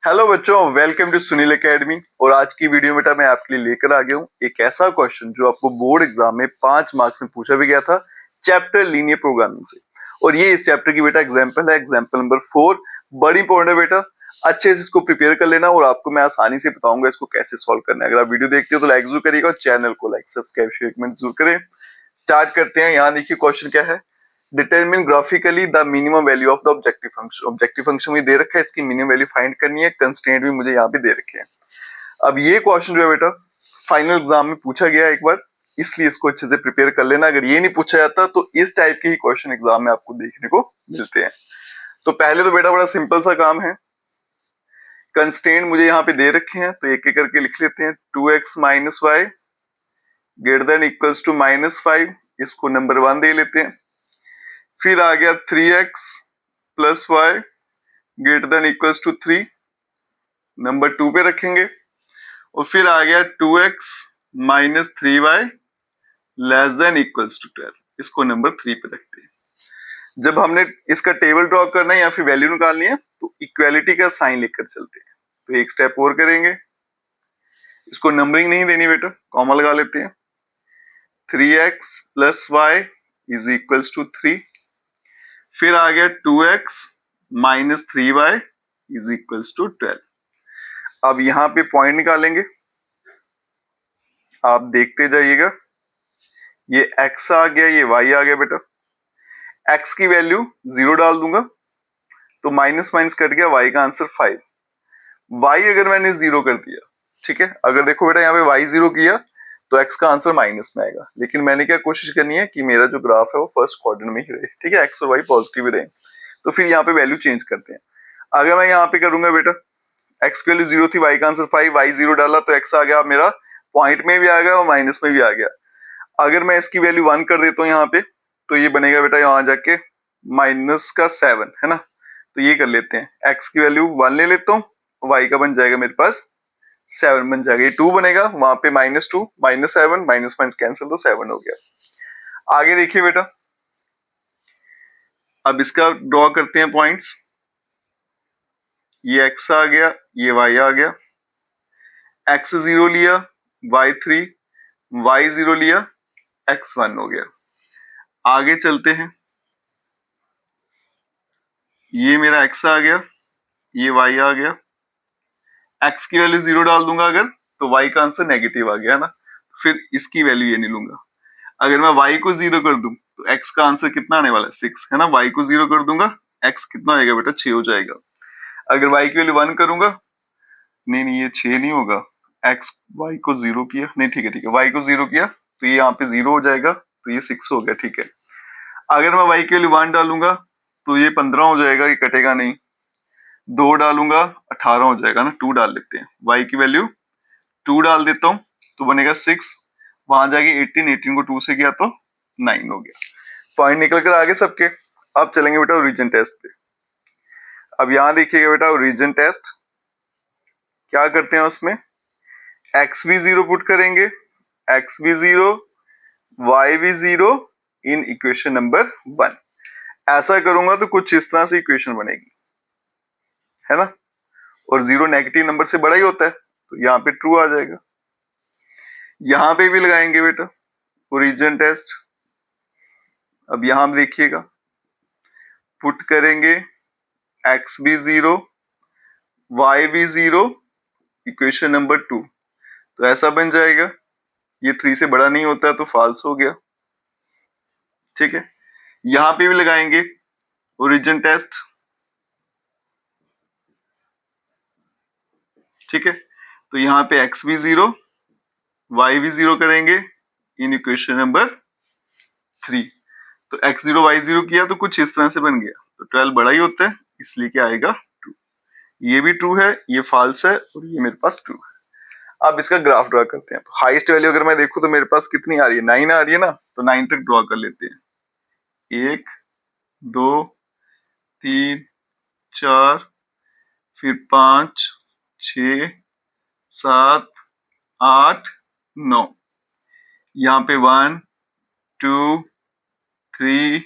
Hello बच्चों, welcome to Sunil academy. और आज की वीडियो में बेटा मैं आपके लिए लेकर आ गया हूँ एक ऐसा क्वेश्चन जो आपको बोर्ड एग्जाम में 5 मार्क्स में पूछा भी गया था, चैप्टर लीनियर प्रोग्रामिंग से। और ये इस चैप्टर की बेटा एग्जाम्पल है, एग्जाम्पल नंबर 4। बड़ी इंपॉर्टेंट है बेटा, अच्छे से इसको प्रिपेयर कर लेना और आपको मैं आसानी से बताऊंगा इसको कैसे सॉल्व करना है। अगर आप वीडियो देखते हो तो लाइक जरूर करिएगा और चैनल को लाइक सब्सक्राइब शेयर कमेंट जरूर करें। स्टार्ट करते हैं। यहाँ देखिए क्वेश्चन क्या है, determine graphically the minimum value of the objective function. Objective function मुझे दे रखा है, इसकी मिनिमम वैल्यू फाइंड करनी है। कंस्ट्रेंट भी मुझे यहाँ पे दे रखे हैं। अब ये क्वेश्चन जो है बेटा फाइनल एग्जाम में पूछा गया एक बार, इसलिए इसको अच्छे से प्रिपेयर कर लेना। अगर ये नहीं पूछा जाता तो इस टाइप के ही क्वेश्चन एग्जाम में आपको देखने को मिलते हैं। तो पहले तो बेटा बड़ा सिंपल सा काम है, कंस्ट्रेंट मुझे यहाँ पे दे रखे हैं तो एक एक करके लिख लेते हैं। 2x minus y greater than equals to -5, इसको नंबर 1 दे लेते हैं। फिर आ गया 3x plus y greater than equals to 3, number 2 पे रखेंगे। और फिर आ गया 2x minus 3y less than equals to 12, इसको नंबर 3 पे रखते हैं। जब हमने इसका टेबल ड्रॉ करना है या फिर वैल्यू निकालनी है तो इक्वालिटी का साइन लिखकर चलते हैं। तो एक स्टेप और करेंगे, इसको नंबरिंग नहीं देनी बेटा, कॉमा लगा लेते हैं। 3x plus y is equals to 3। फिर आ गया 2x minus 3y is equals to 12। अब यहाँ पे पॉइंट निकालेंगे, आप देखते जाइएगा। ये x आ गया, ये y आ गया बेटा। x की वैल्यू 0 डाल दूंगा तो माइनस माइनस कट गया, y का आंसर 5। y अगर मैंने 0 कर दिया, ठीक है, अगर देखो बेटा यहाँ पे y 0 किया तो x का आंसर माइनस में आएगा। लेकिन मैंने क्या कोशिश करनी है कि मेरा जो ग्राफ है वो फर्स्ट क्वाड्रेंट में ही रहे, ठीक है, x और y पॉजिटिव रहे। तो फिर यहाँ पे वैल्यू चेंज करते हैं। अगर मैं यहाँ पे करूंगा बेटा, x की वैल्यू 0 थी, y का आंसर 5, y 0 डाला तो x आ गया मेरा पॉइंट में भी आ गया और माइनस में भी आ गया। अगर मैं इसकी वैल्यू 1 कर देता हूँ यहाँ पे तो ये बनेगा बेटा यहाँ जाके माइनस का 7, है ना। तो ये कर लेते हैं, x की वैल्यू 1 ले लेता हूँ, y का बन जाएगा मेरे पास 7 बन जाएगा। ये 2 बनेगा, वहां पे -2 -7 माइनस माइनस कैंसिल तो 7 हो गया। आगे देखिए बेटा, अब इसका ड्रॉ करते हैं पॉइंट्स। ये x आ गया, ये y आ गया। x 0 लिया, y 3, y 0 लिया, x 1 हो गया। आगे चलते हैं, ये मेरा x आ गया, ये y आ गया। x की वैल्यू 0 डाल दूंगा अगर तो y का आंसर नेगेटिव आ गया ना, फिर इसकी वैल्यू ये नहीं लूंगा। अगर मैं y को 0 कर दूं तो x का आंसर कितना आने वाला है 6, है ना। y को 0 कर दूंगा, x कितना आएगा बेटा 6 हो जाएगा। अगर y की वैल्यू 1 करूंगा, नहीं नहीं ये 6 नहीं होगा, x y को 0 किया, नहीं ठीक है ठीक है, y को 0 किया तो ये यहाँ पे 0 हो जाएगा, तो ये 6 हो गया, ठीक है। अगर मैं y की वैल्यू 1 डालूंगा तो ये 15 हो जाएगा, ये कटेगा नहीं। 2 डालूंगा 18 हो जाएगा ना, 2 डाल लेते हैं, y की वैल्यू 2 डाल देता हूँ तो बनेगा 6, वहां जाके 18, 18 को 2 से किया तो 9 हो गया। पॉइंट निकल कर आगे सबके। अब चलेंगे बेटा ओरिजिन टेस्ट पे। अब यहाँ देखिएगा बेटा ओरिजिन टेस्ट क्या करते हैं, उसमें x भी 0 पुट करेंगे, x भी 0, y भी 0 इन इक्वेशन नंबर 1। ऐसा करूंगा तो कुछ इस तरह से इक्वेशन बनेगी, है ना। और 0 नेगेटिव नंबर से बड़ा ही होता है तो यहाँ पे ट्रू आ जाएगा। यहाँ पे भी लगाएंगे बेटा ओरिजिन टेस्ट। अब यहां देखिएगा, पुट करेंगे x भी 0, y भी 0, इक्वेशन नंबर 2, तो ऐसा बन जाएगा। ये 3 से बड़ा नहीं होता है तो फॉल्स हो गया, ठीक है। यहां पे भी लगाएंगे ओरिजिन टेस्ट, ठीक है। तो यहाँ पे x भी 0, y भी 0 करेंगे इन इक्वेशन नंबर 3। तो x 0 y 0 किया तो कुछ इस तरह से बन गया, तो 12 बड़ा ही होता है इसलिए क्या आएगा 2। ये भी ट्रू है, ये फॉल्स है और ये मेरे पास ट्रू है। अब इसका ग्राफ ड्रॉ करते हैं। तो हाईएस्ट वैल्यू अगर मैं देखूं तो मेरे पास कितनी आ रही है, 9 आ रही है ना, तो 9 तक ड्रॉ कर लेते हैं। 1 2 3 4, फिर 5 6 7 8 9, यहाँ पे 1 2 3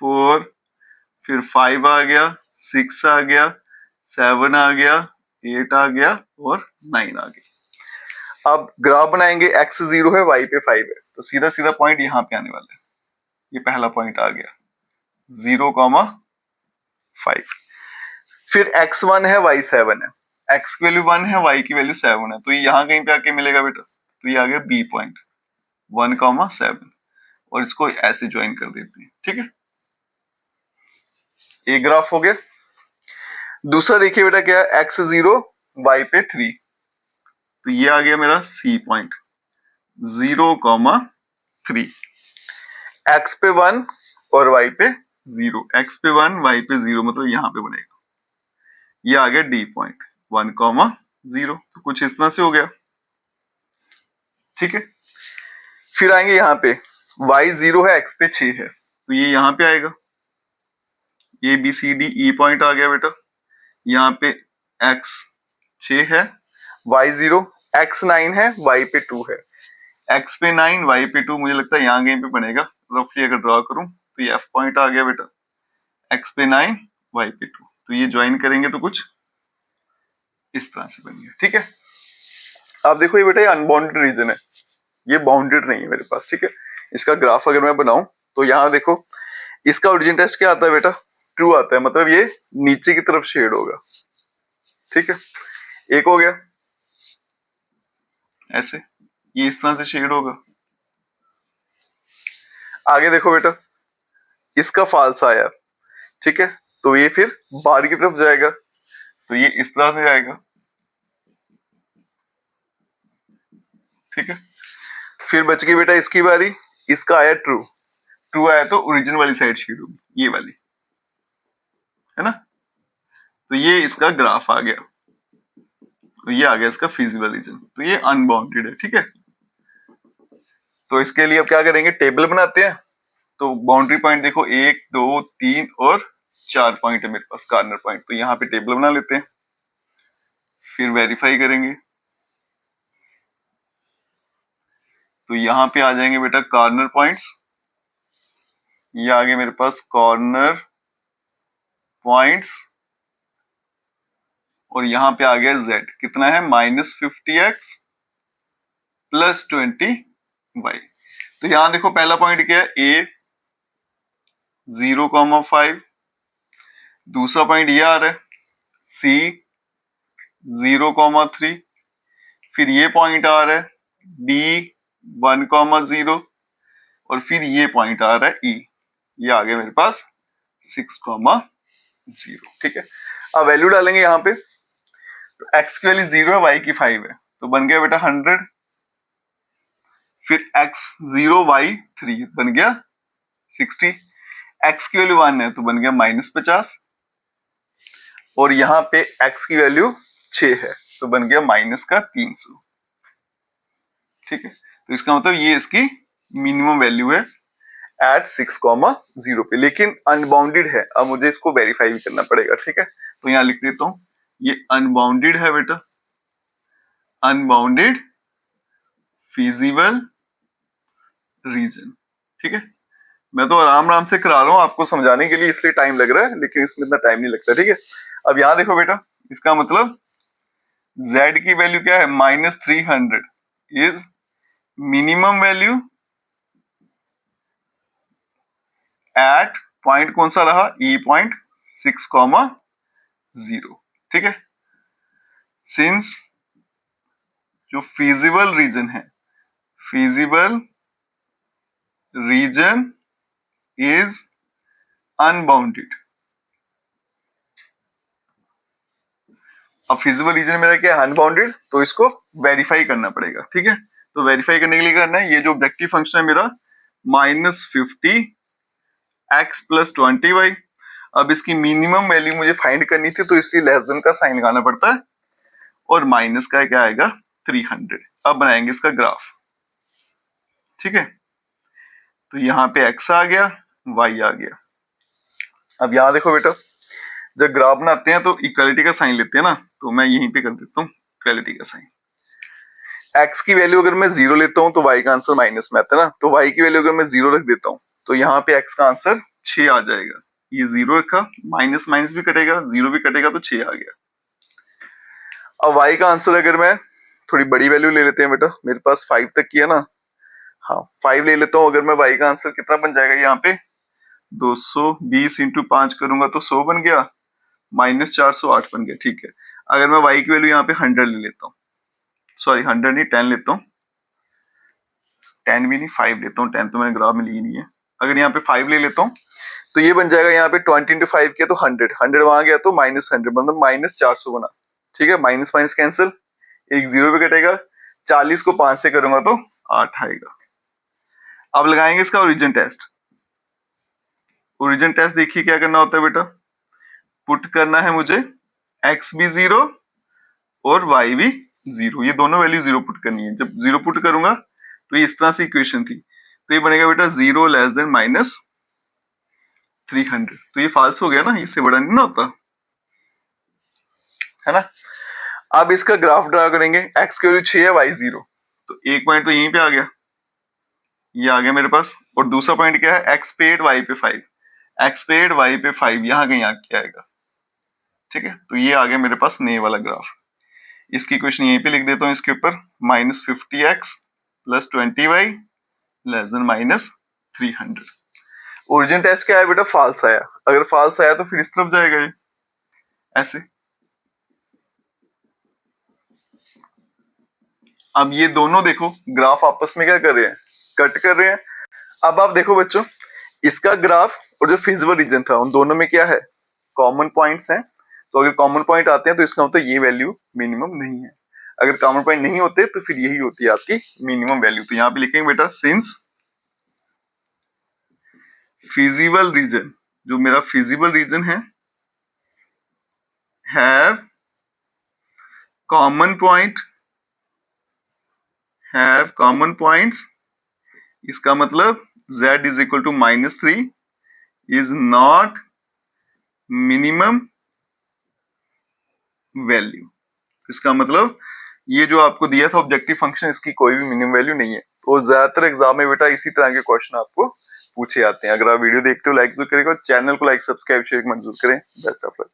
4, फिर 5 आ गया, 6 आ गया, 7 आ गया, 8 आ गया और 9 आ गया। अब ग्राफ बनाएंगे, x 0 है, y पे 5 है, तो सीधा सीधा पॉइंट यहाँ पे आने वाला है। ये पहला पॉइंट आ गया 0,5। फिर x1 है, y 7 है, x की वैल्यू 1 है, y की वैल्यू 7 है, तो ये यहाँ कहीं पे आके मिलेगा बेटा, तो ये आ गया b पॉइंट 1,7 और इसको ऐसे ज्वाइन कर देते हैं। ठीक है, एक ग्राफ हो गया। दूसरा देखिए बेटा क्या है, x 0 y पे 3, तो ये आ गया मेरा c पॉइंट 0,3। x पे 1 और y पे 0, x पे 1 y पे 0 मतलब यहाँ पे बनेगा, ये आ गया d पॉइंट 1,0, तो कुछ इस तरह से हो गया। ठीक है, फिर आएंगे यहाँ पे y 0 है, x पे 6 है, तो ये यहाँ पे आएगा, ये B C D E point आ गया बेटा। यहाँ पे x 6 है, y 0, x 9 है, y पे 2 है, x पे 9 y पे 2 मुझे लगता है यहाँ कहीं पे बनेगा, रफली अगर ड्रॉ करूं तो ये f पॉइंट आ गया बेटा, x पे 9 y पे 2, तो ये ज्वाइन करेंगे तो कुछ इस तरह से बन गया। ठीक है, अब देखो ये बेटा ये अनबाउंडेड रीजन है, ये बाउंडेड नहीं है मेरे पास। ठीक है, इसका ग्राफ अगर मैं बनाऊं तो यहाँ देखो इसका ओरिजिन टेस्ट क्या आता है बेटा, ट्रू आता है, मतलब ये नीचे की तरफ शेड होगा। ठीक है, एक हो गया ऐसे, ये इस तरह से शेड होगा। आगे देखो बेटा इसका फाल्स आया, ठीक है, तो ये फिर बाहर की तरफ जाएगा, तो ये इस तरह से जाएगा। ठीक है, फिर बच गई बेटा इसकी बारी, इसका आया ट्रू, ट्रू आया तो ओरिजिन वाली साइड शेड होगी, ये वाली, है ना। तो ये इसका ग्राफ आ गया, तो ये आ गया इसका फिजिबल रीजन, तो ये अनबाउंडेड है। ठीक है, तो इसके लिए अब क्या करेंगे, टेबल बनाते हैं। तो बाउंड्री पॉइंट देखो 1 2 3 और 4 पॉइंट है मेरे पास, कॉर्नर पॉइंट, तो यहाँ पे टेबल बना लेते हैं, फिर वेरीफाई करेंगे। तो यहाँ पे आ जाएंगे बेटा कॉर्नर पॉइंट्स, ये आ गए मेरे पास कॉर्नर पॉइंट्स, और यहाँ पे आ गया z कितना है, -50x + 20y। तो यहाँ देखो पहला पॉइंट क्या है, a 0,5, दूसरा पॉइंट ये आ रहा है c 0,3, फिर ये पॉइंट आ रहा है d 1,0 और फिर ये पॉइंट आ रहा है e, ये आ गया मेरे पास 6,0। ठीक है, अब वैल्यू डालेंगे यहाँ पे, तो x की वैल्यू 0 है, y की 5 है, तो बन गया बेटा 100, फिर x 0 y 3 बन गया 60, x की वैल्यू 1 है तो बन गया -50, और यहाँ पे x की वैल्यू 6 है तो बन गया -300। ठीक है, तो इसका मतलब ये इसकी मिनिमम वैल्यू है एट 6,0 पे, लेकिन अनबाउंडेड है। अब मुझे इसको वेरीफाई भी करना पड़ेगा। ठीक है, तो यहाँ लिख देता हूं ये अनबाउंडेड है बेटा, अनबाउंडेड फिजिबल रीजन। ठीक है, मैं तो आराम से करा रहा हूं आपको समझाने के लिए, इसलिए टाइम लग रहा है, लेकिन इसमें इतना टाइम नहीं लगता। ठीक है, अब यहां देखो बेटा, इसका मतलब z की वैल्यू क्या है, -300 is minimum value at point कौन सा रहा, e पॉइंट 6,0। ठीक है, सिंस जो फिजिबल रीजन है, फिजिबल रीजन इज अनबाउंडेड। अब फिजिबल रीजन मेरा क्या है, अनबाउंडेड, तो इसको वेरीफाई करना पड़ेगा। ठीक है, तो वेरीफाई करने के लिए करना है, ये जो ऑब्जेक्टिव फंक्शन है मेरा -50x + 20y, अब इसकी मिनिमम वैल्यू मुझे फाइंड करनी थी, तो इसलिए लेस देन का साइन लगाना पड़ता है, और माइनस का क्या आएगा 300। अब बनाएंगे इसका ग्राफ। ठीक है, तो यहाँ पे x आ गया, y आ गया। अब यहाँ देखो बेटा, जब ग्राफ बनाते हैं तो इक्वालिटी का साइन लेते हैं ना, तो मैं यहीं पे कर देता हूँ इक्वालिटी का साइन। x की वैल्यू अगर मैं 0 लेता हूँ तो y का आंसर माइनस में आता है ना, तो y की वैल्यू अगर मैं 0 रख देता हूँ तो यहाँ पे x का आंसर 6 आ जाएगा। ये 0 रखा, माइनस माइनस भी कटेगा, 0 भी कटेगा, तो 6 आ गया। अब y का आंसर अगर मैं थोड़ी बड़ी वैल्यू ले लेते हैं बेटा, मेरे पास 5 तक की है ना, हाँ 5 ले लेता हूँ। अगर मैं y का आंसर कितना बन जाएगा यहाँ पे 220 इंटू 5 करूंगा तो 100 बन गया, माइनस 408 बन गया। ठीक है, अगर मैं y की वैल्यू यहाँ पे 100 ले लेता हूँ, सॉरी 100 नहीं 10 लेता हूँ, 10 भी नहीं 5 लेता हूँ, 10 तो मैंने ग्राफ में ली नहीं है। अगर यहाँ पे 5 ले लेता हूँ तो ये बन जाएगा यहाँ पे 20 इंटू 5 किया तो 100, 100 वहां गया तो माइनस 100, मतलब माइनस 400 बना। ठीक है, माइनस माइनस कैंसिल, एक जीरो पे कटेगा, 40 को 5 से करूंगा तो 8 आएगा। अब लगाएंगे इसका ओरिजिन टेस्ट। ओरिजिन टेस्ट देखिए क्या करना होता है बेटा, पुट करना है मुझे x भी 0 और y भी 0, ये दोनों वैल्यू 0 पुट करनी है। जब 0 पुट करूंगा तो ये इस तरह से इक्वेशन थी, तो ये बनेगा बेटा 0 लेस देन माइनस 300, तो ये फाल्स हो गया ना, इससे बड़ा नहीं ना होता है ना। अब इसका ग्राफ ड्रा करेंगे, x की वैल्यू 6 है y 0, तो एक पॉइंट तो यहीं पे आ गया, ये आ गया मेरे पास, और दूसरा पॉइंट क्या है x पेड y पे 5, x पेड y पे 5 यहाँ कहीं आके आएगा। ठीक है, तो ये आ गया मेरे पास नए वाला ग्राफ। इसकी इक्वेशन यहीं पे लिख देता हूँ इसके ऊपर, minus 50x plus 20y less than minus 300। Origin test क्या है बेटा, फाल्स आया। अगर फाल्स आया तो फिर इस तरफ जाएगा ये ऐसे। अब ये दोनों देखो ग्राफ आपस में क्या कर रहे हैं, कट कर रहे हैं। अब आप देखो बच्चों, इसका ग्राफ और जो फिजिबल रीजन था उन दोनों में क्या है, कॉमन पॉइंट्स हैं। तो अगर कॉमन पॉइंट आते हैं तो इसका मतलब ये वैल्यू मिनिमम नहीं है। अगर कॉमन पॉइंट नहीं होते तो फिर यही होती है आपकी मिनिमम वैल्यू। तो यहाँ पे लिखेंगे बेटा सिंस फिजिबल रीजन, जो मेरा फिजिबल रीजन है, have common point, have common points, इसका मतलब z is equal to -3 is not minimum value. इसका मतलब ये जो आपको दिया था ऑब्जेक्टिव फंक्शन, इसकी कोई भी मिनिमम वैल्यू नहीं है। तो ज्यादातर एग्जाम में बेटा इसी तरह के क्वेश्चन आपको पूछे जाते हैं। अगर आप वीडियो देखते हो लाइक जरूर करेगा, चैनल को लाइक सब्सक्राइब शेयर मंजूर करें। Best of luck.